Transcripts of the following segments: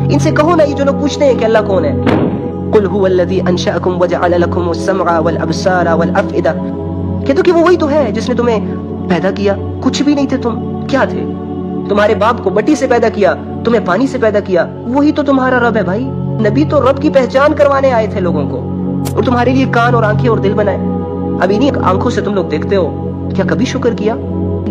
ان سے کہو نا یہ جو لوگ پوچھتے ہیں کہ اللہ کون ہے، قل هو الذی انشأکم وجعل لکم السمع والابصار والافئدہ، کہ تو کہ وہ وہی تو ہے جس نے تمہیں پیدا کیا، کچھ بھی نہیں تھے تم، کیا تھے؟ تمہارے باپ کو مٹی سے پیدا کیا، تمہیں پانی سے پیدا کیا، وہی تو تمہارا رب ہے بھائی۔ نبی تو رب کی پہچان کروانے آئے تھے لوگوں کو، اور تمہارے لیے کان اور آنکھیں اور دل بنائے۔ اب انہیں آنکھوں سے تم لوگ دیکھتے ہو، کیا کبھی شکر کیا؟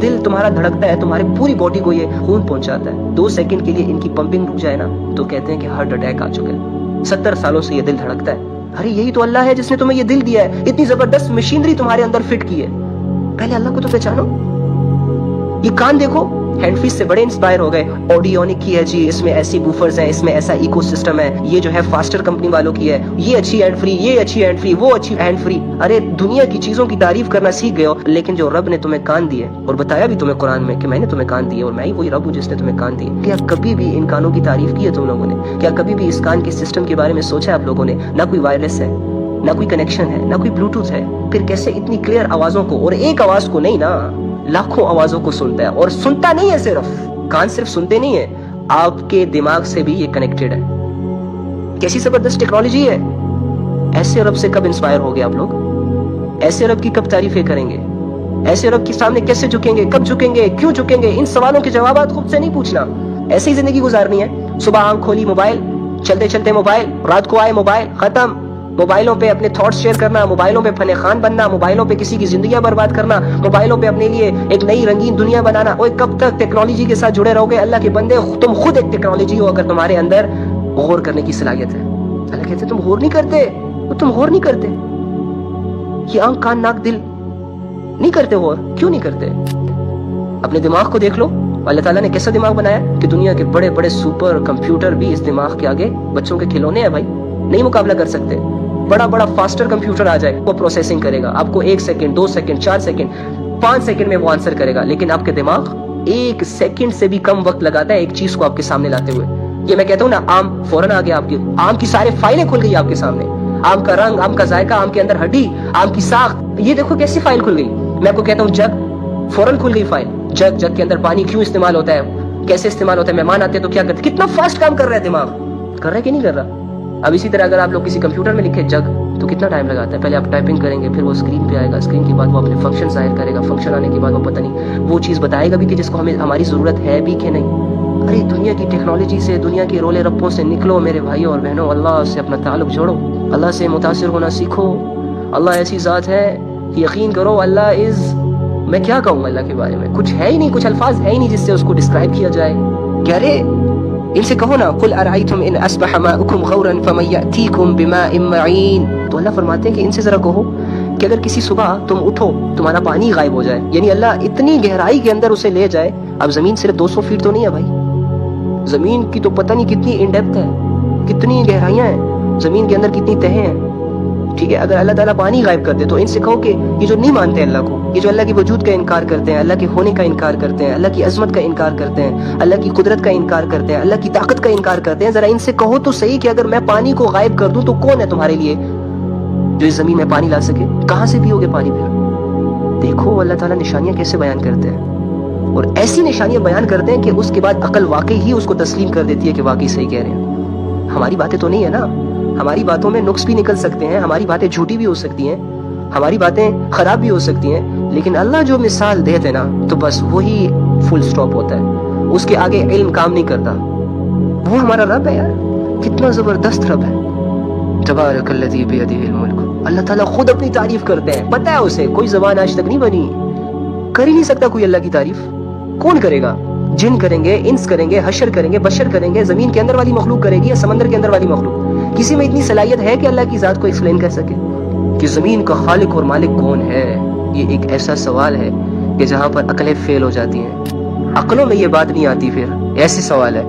دل تمہارا دھڑکتا ہے، تمہاری پوری باڈی کو یہ خون پہنچاتا ہے، 2 سیکنڈ کے لیے ان کی پمپنگ رک جائے نا تو کہتے ہیں کہ ہارٹ اٹیک آ چکا ہے۔ 70 سالوں سے یہ دل دھڑکتا ہے۔ ارے یہی تو اللہ ہے جس نے تمہیں یہ دل دیا ہے، اتنی زبردست مشینری تمہارے اندر فٹ کی ہے۔ پہلے اللہ کو تو پہچانو۔ یہ کان دیکھو، ہینڈ فری سے بڑے انسپائر ہو گئے، آڈیونک کی ہے جی، اس میں ایسی بوفرز ہیں، اس میں ایسا ایکو سسٹم ہے، یہ جو ہے فاسٹر کمپنی والوں کی ہے، یہ اچھی ہینڈ فری، یہ اچھی ہینڈ فری، وہ اچھی ہینڈ فری۔ ارے دنیا کی چیزوں کی تعریف کرنا سیکھ گئے ہو، لیکن جو رب نے تمہیں کان دیے اور بتایا بھی تمہیں قرآن میں کہ میں نے تمہیں کان دیے اور میں ہی وہی رب ہوں جس نے تمہیں کان دیے، کیا کبھی بھی ان کانوں کی تعریف کی ہے تم لوگوں نے؟ کیا کبھی بھی اس کان کے سسٹم کے بارے میں سوچا ہے آپ لوگوں نے؟ نہ کوئی وائرلیس ہے، نہ کوئی کنیکشن ہے، نہ کوئی بلوٹوتھ ہے، پھر کیسے اتنی کلیئر آوازوں کو، اور ایک آواز کو نہیں نا، لاکھوں آوازوں کو سنتا ہے؟ اور سنتا نہیں ہے، صرف کان صرف سنتے نہیں ہے، آپ کے دماغ سے بھی یہ کنیکٹڈ ہے۔ کیسی زبردست ٹیکنالوجی ہے! ایسے رب سے کب انسپائر ہو گئے آپ لوگ؟ ایسے رب کی کب تعریفیں کریں گے؟ ایسے رب کے سامنے کیسے جھکیں گے؟ کب جھکیں گے؟ کیوں جھکیں گے؟ ان سوالوں کے جوابات خود سے نہیں پوچھنا، ایسے ہی زندگی گزارنی ہے۔ صبح آنکھ کھولی موبائل، چلتے چلتے موبائل، رات کو آئے موبائل، ختم۔ موبائلوں پہ اپنے تھاٹس شیئر کرنا، موبائلوں پہ فن خان بننا، موبائلوں پہ کسی کی زندگیاں برباد کرنا، موبائلوں پہ اپنے لیے ایک نئی رنگین دنیا بنانا۔ اوے کب تک ٹیکنالوجی کے ساتھ جڑے رہو گے؟ اللہ کے بندے تم خود ایک ٹیکنالوجی ہو اگر تمہارے اندر غور کرنے کی صلاحیت ہے۔ اللہ کہتے ہیں تم غور نہیں کرتے، تم غور نہیں کرتے۔ یہ آنکھ کان ناک دل نہیں کرتے غور، کیوں نہیں کرتے؟ اپنے دماغ کو دیکھ لو، اللہ تعالیٰ نے کیسا دماغ بنایا کہ دنیا کے بڑے بڑے سپر کمپیوٹر بھی اس دماغ کے آگے بچوں کے کھلونے ہیں بھائی، نہیں مقابلہ کر سکتے۔ بڑا بڑا فاسٹر کمپیوٹر آ جائے، وہ پروسیسنگ کرے گا، آپ کو 1 سیکنڈ 2 سیکنڈ 4 سیکنڈ 5 سیکنڈ میں وہ آنسر کرے گا، لیکن آپ کے دماغ 1 سیکنڈ سے بھی کم وقت لگاتا ہے ایک چیز کو آپ کے سامنے لاتے ہوئے۔ یہ میں کہتا ہوں نا، آم فوراً آ گیا آپ کی، آم کی سارے فائلیں کھل گئی آپ کے سامنے، آم کا رنگ، آم کا ذائقہ، آم کے اندر ہڈی، آم کی ساخت، یہ دیکھو کیسی فائل کھل گئی۔ میں آپ کو کہتا ہوں جگ، فوراً کھل گئی فائل، جگ، جگ کے اندر پانی کیوں استعمال ہوتا ہے، کیسے استعمال ہوتا ہے، مہمان آتے ہیں تو کیا کرتے، کتنا فاسٹ کام کر رہا ہے دماغ، کر رہا ہے کہ نہیں کر رہا؟ اب اسی طرح اگر آپ لوگ کسی کمپیوٹر میں لکھے جگ تو کتنا ٹائم لگاتا ہے؟ پہلے آپ ٹائپنگ کریں گے، پھر وہ اسکرین پہ آئے گا، اسکرین کے بعد وہ اپنے فنکشن ظاہر کرے گا، فنکشن آنے کے بعد وہ پتہ نہیں وہ چیز بتائے گا بھی کہ جس کو ہمیں ہماری ضرورت ہے بھی کہ نہیں۔ ارے دنیا کی ٹیکنالوجی سے، دنیا کے رولے رپوں سے نکلو میرے بھائیوں اور بہنوں، اللہ سے اپنا تعلق جوڑو، اللہ سے متاثر ہونا سیکھو۔ اللہ ایسی ذات ہے، یقین کرو اللہ میں کیا کہوں اللہ کے بارے میں، کچھ ہے ہی نہیں، کچھ الفاظ ہے ہی نہیں جس سے اس کو ڈسکرائب کیا جائے۔ کیا رے ان سے کہو نا، قل ارائیتم ان اصبح ماؤکم غورا فمن یأتیکم بماء معین، تو اللہ فرماتے ہیں کہ ان سے ذرا کہو کہ اگر کسی صبح تم اٹھو تمہارا پانی غائب ہو جائے، یعنی اللہ اتنی گہرائی کے اندر اسے لے جائے۔ اب زمین صرف 200 فیٹ تو نہیں ہے بھائی، زمین کی تو پتہ نہیں کتنی ان ڈیپتھ ہے، کتنی گہرائیاں ہیں زمین کے اندر، کتنی تہیں ہیں، ٹھیک ہے؟ اگر اللہ تعالیٰ پانی غائب کر دے تو ان سے کہو کہ یہ جو نہیں مانتے اللہ کو، یہ جو اللہ کے وجود کا انکار کرتے ہیں، اللہ کے ہونے کا انکار کرتے ہیں، اللہ کی عظمت کا انکار کرتے ہیں، اللہ کی قدرت کا انکار کرتے ہیں، اللہ کی طاقت کا انکار کرتے ہیں، ذرا ان سے کہو تو صحیح کہ اگر میں پانی کو غائب کر دوں تو کون ہے تمہارے لیے جو اس زمین میں پانی لا سکے؟ کہاں سے پیو گے پانی؟ پھر دیکھو اللہ تعالیٰ نشانیاں کیسے بیان کرتے ہیں، اور ایسی نشانیاں بیان کرتے ہیں کہ اس کے بعد عقل واقعی ہی اس کو تسلیم کر دیتی ہے کہ واقعی صحیح کہہ رہے ہیں۔ ہماری باتیں تو نہیں ہے نا، ہماری باتوں میں نقص بھی نکل سکتے ہیں، ہماری باتیں جھوٹی بھی ہو سکتی ہیں، ہماری باتیں خراب بھی ہو سکتی ہیں، لیکن اللہ جو مثال دیتے نا تو بس وہی فل سٹاپ ہوتا ہے، اس کے آگے علم کام نہیں کرتا۔ وہ ہمارا رب ہے یار، کتنا زبردست رب ہے۔ تبارک الذی بیدہ الملک، اللہ تعالیٰ خود اپنی تعریف کرتے ہیں، پتہ ہے اسے کوئی زبان آج تک نہیں بنی، کر ہی نہیں سکتا کوئی اللہ کی تعریف۔ کون کرے گا؟ جن کریں گے، انس کریں گے، حشر کریں گے، بشر کریں گے، زمین کے اندر والی مخلوق کرے گی یا سمندر کے اندر والی مخلوق؟ کسی میں اتنی صلاحیت ہے کہ اللہ کی ذات کو ایکسپلین کر سکے کہ زمین کا خالق اور مالک کون ہے؟ یہ ایک ایسا سوال ہے کہ جہاں پر عقلیں فیل ہو جاتی ہیں، عقلوں میں یہ بات نہیں آتی، پھر ایسے سوال ہے۔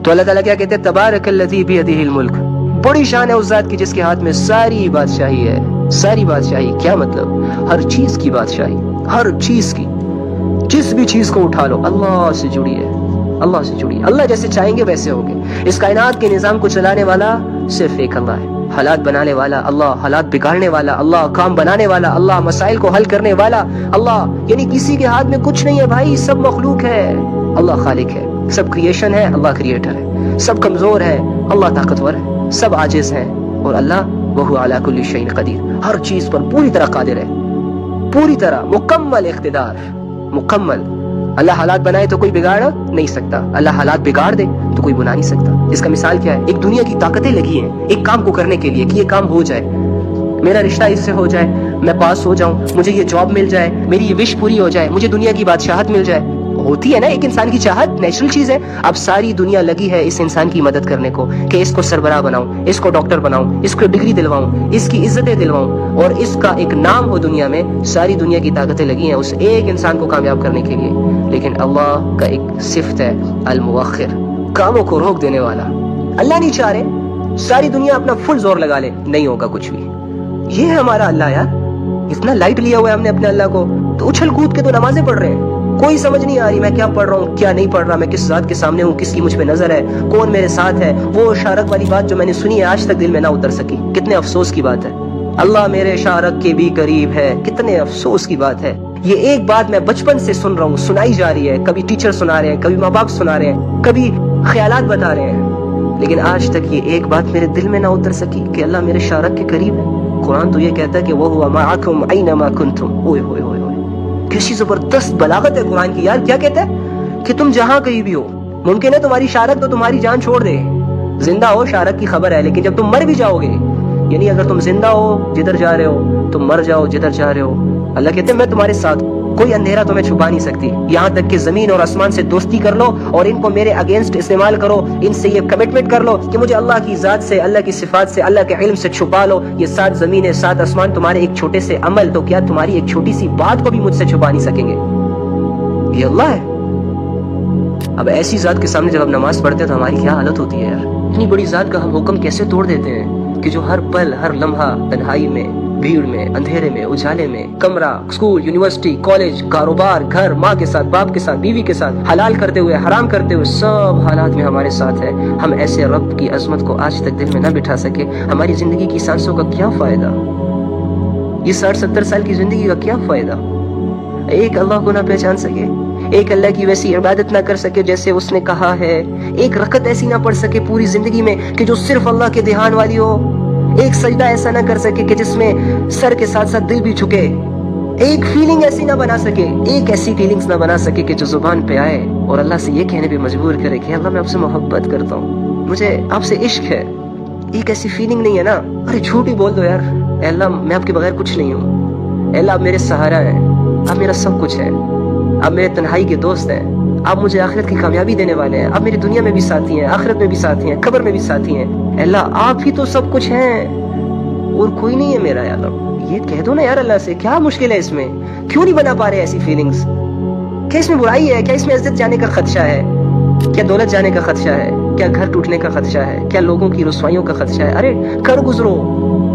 تو اللہ تعالیٰ کیا کہتے ہیں؟ تبارک الذی بیدہ الملک، بڑی شان ہے اس ذات کی جس کے ہاتھ میں ساری بادشاہی ہے۔ ساری بادشاہی کیا مطلب؟ ہر چیز کی بادشاہی، ہر چیز کی، جس بھی چیز کو اٹھا لو اللہ سے جڑی ہے، اللہ سے جڑی، اللہ جیسے چاہیں گے ویسے ہوگے۔ اس کائنات کے نظام کو چلانے والا صرف ایک اللہ ہے، حالات بنانے والا اللہ، حالات بگاڑنے والا اللہ، کام بنانے والا اللہ، مسائل کو حل کرنے والا اللہ، یعنی کسی کے ہاتھ میں کچھ نہیں ہے بھائی، سب مخلوق ہے، اللہ خالق ہے، سب کریشن ہے، اللہ کریٹر ہے۔ سب کمزور ہے، اللہ طاقتور ہے، سب عاجز ہیں، اور اللہ وہو علی کل شیء قدیر، ہر چیز پر پوری طرح قادر ہے، پوری طرح مکمل اقتدار، مکمل۔ اللہ حالات بنائے تو کوئی بگاڑ نہیں سکتا، اللہ حالات بگاڑ دے تو کوئی بنا نہیں سکتا۔ اس کا مثال کیا ہے؟ ایک دنیا کی طاقتیں لگی ہیں ایک کام کو کرنے کے لیے کہ یہ کام ہو جائے، میرا رشتہ اس سے ہو جائے، میں پاس ہو جاؤں، مجھے یہ جاب مل جائے، میری یہ وش پوری ہو جائے، مجھے دنیا کی بادشاہت مل جائے۔ ہوتی ہے نا ایک انسان کی چاہت، نیچرل چیز ہے۔ اب ساری دنیا لگی ہے اس انسان کی مدد کرنے کو کہ اس کو سربراہ بناؤں، اس کو ڈاکٹر بناؤں، اس کو ڈگری دلواؤں، اس کی عزتیں دلواؤں اور اس کا ایک نام ہو دنیا میں۔ ساری دنیا کی طاقتیں لگی ہیں اس ایک انسان کو کامیاب کرنے کے لیے، لیکن اللہ کا ایک صفت ہے المؤخر، کاموں کو روک دینے والا۔ اللہ نہیں چاہ رہے ساری دنیا اپنا فل زور لگا لے، نہیں ہوگا کچھ بھی۔ یہ ہے ہمارا اللہ یار، اتنا لائٹ لیا ہوا ہے ہم نے اپنے اللہ کو، تو اچھل کود کے تو نمازیں پڑھ رہے ہیں، کوئی سمجھ نہیں آ رہی میں کیا پڑھ رہا ہوں کیا نہیں پڑھ رہا، میں کس ذات کے سامنے ہوں، کس کی مجھ پہ نظر ہے، کون میرے ساتھ ہے۔ وہ شارک والی بات جو میں نے سنی ہے آج تک دل میں نہ اتر سکی، کتنے افسوس کی بات ہے۔ اللہ میرے شارک کے بھی قریب ہے، کتنے افسوس کی بات ہے۔ یہ ایک بات میں بچپن سے سن رہا ہوں، سنائی جا رہی ہے، کبھی ٹیچر سنا رہے ہیں، کبھی ماں باپ سنا رہے ہیں، کبھی خیالات بتا رہے ہیں، لیکن آج تک یہ ایک بات میرے دل میں نہ اتر سکی کہ اللہ میرے شارک کے قریب ہے۔ قرآن تو یہ کہتا ہے کہ وَهُوَ مَعَكُمْ أَيْنَمَا كُنْتُمْ۔ اوئے ہوئے ہوئے ہوئے، کیسی زبردست بلاغت ہے قرآن کی یار۔ کیا کہتا ہے کہ تم جہاں کہیں بھی ہو، ممکن ہے تمہاری شارک تو تمہاری جان چھوڑ دے، زندہ ہو شارک کی خبر ہے، لیکن جب تم مر بھی جاؤ گے، یعنی اگر تم زندہ ہو جدھر جا رہے ہو، تم مر جاؤ جدھر جا رہے ہو، اللہ کہتے ہیں میں تمہارے ساتھ ہوں، کوئی اندھیرا تمہیں چھپا نہیں سکتی، یہاں تک کہ زمین اور آسمان سے دوستی کر لو اور ان کو میرے اگینسٹ استعمال کرو، ان سے یہ کمٹمنٹ کر لو کہ مجھے اللہ کی ذات سے، اللہ کی صفات سے، اللہ کے علم سے چھپا لو، یہ 7 زمینیں 7 آسمان تمہارے ایک چھوٹے سے عمل، تو کیا تمہاری ایک چھوٹی سی بات کو بھی مجھ سے چھپا نہیں سکیں گے؟ یہ اللہ ہے۔ اب ایسی ذات کے سامنے جب ہم نماز پڑھتے ہیں تو ہماری کیا حالت ہوتی ہے یار؟ اتنی بڑی ذات کا ہم حکم کیسے توڑ دیتے ہیں کہ جو ہر پل ہر لمحہ تنہائی میں، بھیڑ میں، اندھیرے میں، اجالے میں، کمرہ، اسکول، یونیورسٹی، کالج، کاروبار، گھر، ماں کے ساتھ، باپ کے ساتھ، بیوی کے ساتھ، حلال کرتے ہوئے، حرام کرتے ہوئے، سب حالات میں ہمارے ساتھ ہے۔ ہم ایسے رب کی عظمت کو آج تک دل میں نہ بٹھا سکے، ہماری زندگی کی سانسوں کا کیا فائدہ؟ یہ 60-70 سال کی زندگی کا کیا فائدہ؟ ایک اللہ کو نہ پہچان سکے، ایک اللہ کی ویسی عبادت نہ کر سکے جیسے اس نے کہا ہے، ایک رکعت ایسی نہ پڑھ سکے پوری زندگی میں کہ جو صرف اللہ کے دھیان والی ہو، ایک سجدہ ایسا نہ کر سکے کہ جس میں سر کے ساتھ ساتھ دل بھی جھکے، ایک فیلنگ ایسی نہ بنا سکے، ایک ایسی فیلنگز نہ بنا سکے کہ جو زبان پہ آئے اور اللہ سے یہ کہنے پہ مجبور کرے کہ اللہ میں آپ سے محبت کرتا ہوں، مجھے آپ سے عشق ہے۔ ایک ایسی فیلنگ نہیں ہے نا، ارے جھوٹ ہی بول دو یار، اے اللہ میں آپ کے بغیر کچھ نہیں ہوں، اے اللہ آپ میرے سہارا ہیں، آپ میرا سب کچھ ہے، آپ میرے تنہائی کے دوست ہیں، آپ مجھے آخرت کی کامیابی دینے والے ہیں، آپ میری دنیا میں بھی ساتھی ہیں، آخرت میں بھی ساتھی ہیں، قبر میں بھی ساتھی ہیں، اے اللہ آپ ہی تو سب کچھ ہیں اور کوئی نہیں ہے میرا۔ یا اللہ یہ کہہ دو نا یار، اللہ سے کیا مشکل ہے اس میں؟ کیوں نہیں بنا پا رہے ایسی فیلنگز؟ کیا اس میں برائی ہے؟ کیا اس میں عزت جانے کا خدشہ ہے؟ کیا دولت جانے کا خدشہ ہے؟ کیا گھر ٹوٹنے کا خدشہ ہے؟ کیا لوگوں کی رسوائیوں کا خدشہ ہے؟ ارے کر گزرو،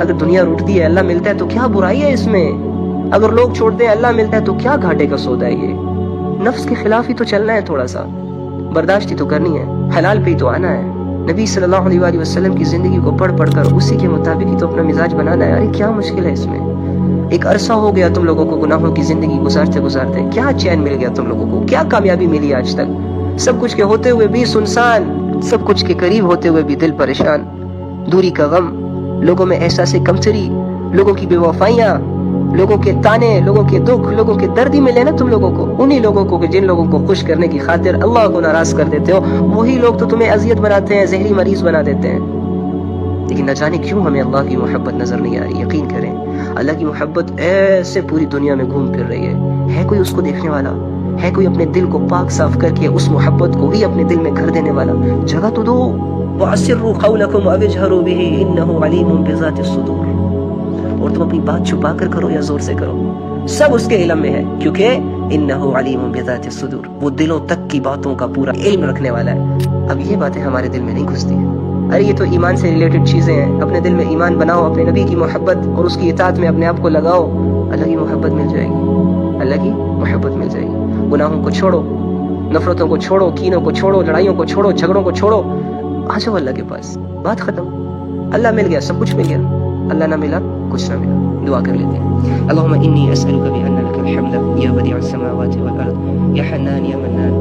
اگر دنیا روٹتی ہے اللہ ملتا ہے تو کیا برائی ہے اس میں؟ اگر لوگ چھوڑتے ہیں اللہ ملتا ہے تو کیا گھاٹے کا سودا ہے یہ؟ نفس کے خلاف ہی تو چلنا ہے، تھوڑا سا برداشت ہی تو کرنی ہے، حلال پہ ہی تو آنا ہے۔ نبی صلی اللہ علیہ وآلہ وسلم کی زندگی کو پڑھ پڑھ کر اسی کے مطابق ہی تو اپنا مزاج بنانا ہے۔ ارے کیا مشکل ہے اس میں؟ ایک عرصہ ہو گیا تم لوگوں کو گناہوں کی زندگی گزارتے گزارتے، کیا چین مل گیا تم لوگوں کو؟ کیا کامیابی ملی آج تک؟ سب کچھ کے ہوتے ہوئے بھی سنسان، سب کچھ کے قریب ہوتے ہوئے بھی دل پریشان، دوری کا غم، لوگوں میں احساس کمتری، لوگوں کی بے وفائیاں، لوگوں کے تانے، لوگوں کے دکھ، لوگوں کے درد ہی ملے نا تم لوگوں کو، انہی لوگوں کو کہ جن لوگوں کو خوش کرنے کی خاطر اللہ کو ناراض کر دیتے ہو، وہی لوگ تو تمہیں اذیت بناتے ہیں، زہری مریض بنا دیتے ہیں۔ لیکن نہ جانے کیوں ہمیں اللہ کی محبت نظر نہیں آ رہی۔ یقین کریں اللہ کی محبت ایسے پوری دنیا میں گھوم پھر رہی ہے کوئی اس کو دیکھنے والا؟ ہے کوئی اپنے دل کو پاک صاف کر کے اس محبت کو ہی اپنے دل میں گھر دینے والا؟ جگہ تو دو۔ وَأَسِرُّوا قَوْلَكُمْ أَوِ اجْهَرُوا بِهِ إِنَّهُ عَلِيمٌ بِذَاتِ الصُّدُورِ، اور تم اپنی بات چھپا کر کرو یا زور سے کرو، سب اس کے علم میں ہے، کیونکہ إِنَّهُ عَلِيمٌ بِذَاتِ الصُّدُورِ، وہ دلوں تک کی باتوں کا پورا علم رکھنے والا ہے۔ اب یہ باتیں ہمارے دل میں نہیں گھستی ہیں۔ ارے یہ تو ایمان سے ریلیٹڈ چیزیں ہیں، اپنے دل میں ایمان بناؤ، اپنے نبی کی محبت اور اس کی اطاعت میں اپنے آپ کو لگاؤ، اللہ کی محبت مل جائے گی، اللہ کی محبت مل جائے گی۔ گناہوں کو چھوڑو، نفرتوں کو چھوڑو، کینوں کو چھوڑو، لڑائیوں کو چھوڑو، جھگڑوں کو چھوڑو، آ جاؤ اللہ کے پاس، بات ختم۔ اللہ مل گیا، سب کچھ مل گیا، اللہ نہ ملا کچھ نہ ملا۔ دعا کر لیتے ہیں۔ اللہم انی اسألک بأن لک الحمد یا بدیع السماوات والارض یا حنان یا منان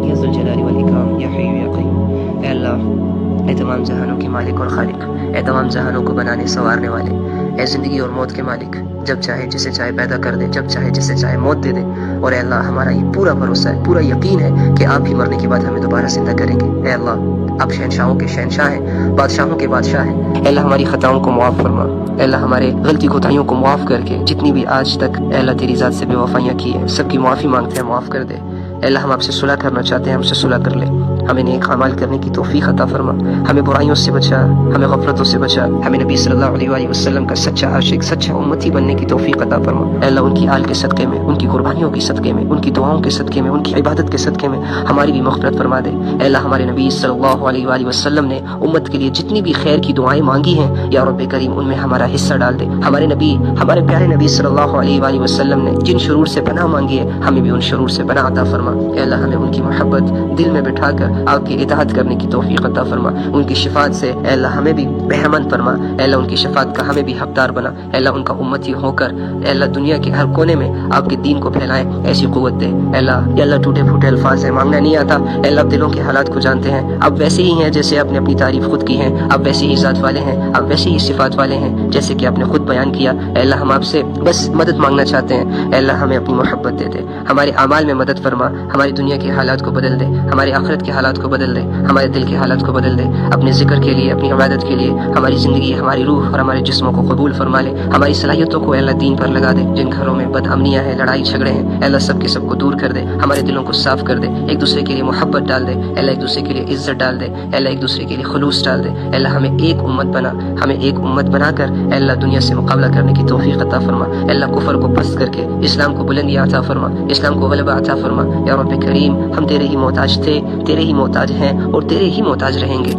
یا ذو الجلال والاکرام یا حی یا قیوم۔ اے اللہ، اے تمام جہانوں کے مالک اور خالق، اے تمام جہانوں کو بنانے سنوارنے والے، اے زندگی اور موت کے مالک، جب چاہے جسے چاہے پیدا کر دے، جب چاہے جسے چاہے موت دے دے، اور اے اللہ ہمارا یہ پورا بھروسہ ہے، پورا یقین ہے کہ آپ بھی مرنے کے بعد ہمیں دوبارہ زندہ کریں گے۔ اے اللہ، آپ شہنشاہوں کے شہنشاہ ہیں، بادشاہوں کے بادشاہ ہیں۔ اے اللہ ہماری خطاؤں کو معاف فرما، اے اللہ ہمارے غلطی کوتاہیوں کو معاف کر کے جتنی بھی آج تک اے اللہ تیری ذات سے بے وفائیاں کی ہیں سب کی معافی مانگتے ہیں، معاف کر دے۔ اے اللہ ہم آپ سے صلح کرنا چاہتے ہیں، ہم سے صلح کر لے، ہمیں نیک اعمال کرنے کی توفیق عطا فرما، ہمیں برائیوں سے بچا، ہمیں غفلتوں سے بچا، ہمیں نبی صلی اللہ علیہ وآلہ وسلم کا سچا عاشق، سچا امتی بننے کی توفیق عطا فرما۔ اے اللہ ان کی آل کے صدقے میں، ان کی قربانیوں کے صدقے میں، ان کی دعاؤں کے صدقے میں، ان کی عبادت کے صدقے میں ہماری بھی مغفرت فرما دے۔ اے اللہ ہمارے نبی صلی اللہ علیہ وآلہ وسلم نے امت کے لیے جتنی بھی خیر کی دعائیں مانگی ہیں یا رب کریم ان میں ہمارا حصہ ڈال دے۔ ہمارے نبی، ہمارے پیارے نبی صلی اللہ علیہ وآلہ وسلم نے جن شرور سے پناہ مانگی ہے ہمیں بھی ان شرور سے پناہ عطا فرما۔ اے اللہ ہمیں ان کی محبت دل میں بٹھا کر آپ کی اطاعت کرنے کی توفیق عطا فرما۔ ان کی شفاعت سے اے اللہ ہمیں بھی بہمن فرما، اے اللہ ان کی شفاعت کا ہمیں بھی حقدار بنا، اے اللہ ان کا امتی ہو کر اے اللہ دنیا کے ہر کونے میں آپ کے دین کو پھیلائیں، ایسی قوت دے۔ اے اللہ ٹوٹے پھوٹے الفاظ ہیں، مانگنا نہیں آتا، اے اللہ آپ دلوں کے حالات کو جانتے ہیں، آپ ویسے ہی ہیں جیسے آپ نے اپنی تعریف خود کی ہے، آپ ویسے ہی ذات والے ہیں، آپ ویسے ہی صفات والے ہیں جیسے کہ آپ نے خود بیان کیا۔ اے اللہ ہم آپ سے بس مدد مانگنا چاہتے ہیں، اے اللہ ہمیں اپنی محبت دے دے، ہمارے اعمال میں مدد فرما، ہماری دنیا کے حالات کو بدل دے، ہماری آخرت کے حالات کو بدل دے، ہمارے دل کے حالات کو بدل دے، اپنے ذکر کے لیے، اپنی عبادت کے لیے ہماری زندگی، ہماری روح اور ہمارے جسموں کو قبول فرما لے، ہماری صلاحیتوں کو اے اللہ دین پر لگا دے، جن گھروں میں بد امنیاں ہیں، لڑائی جھگڑے ہیں، اے اللہ سب کے سب کو دور کر دے، ہمارے دلوں کو صاف کر دے، ایک دوسرے کے لیے محبت ڈال دے، اے اللہ ایک دوسرے کے لیے عزت ڈال دے، اے اللہ ایک دوسرے کے لیے خلوص ڈال دے، اے اللہ ہمیں ایک امت بنا کر اے اللہ دنیا سے مقابلہ کرنے کی توفیق عطا فرما، اے اللہ کفر کو پست کر کے اسلام کو بلندی عطا فرما، اسلام کو غلبہ عطا فرما۔ یا رب کریم ہم تیرے ہی محتاج تھے، تیرے ہی محتاج ہیں اور تیرے ہی محتاج رہیں گے۔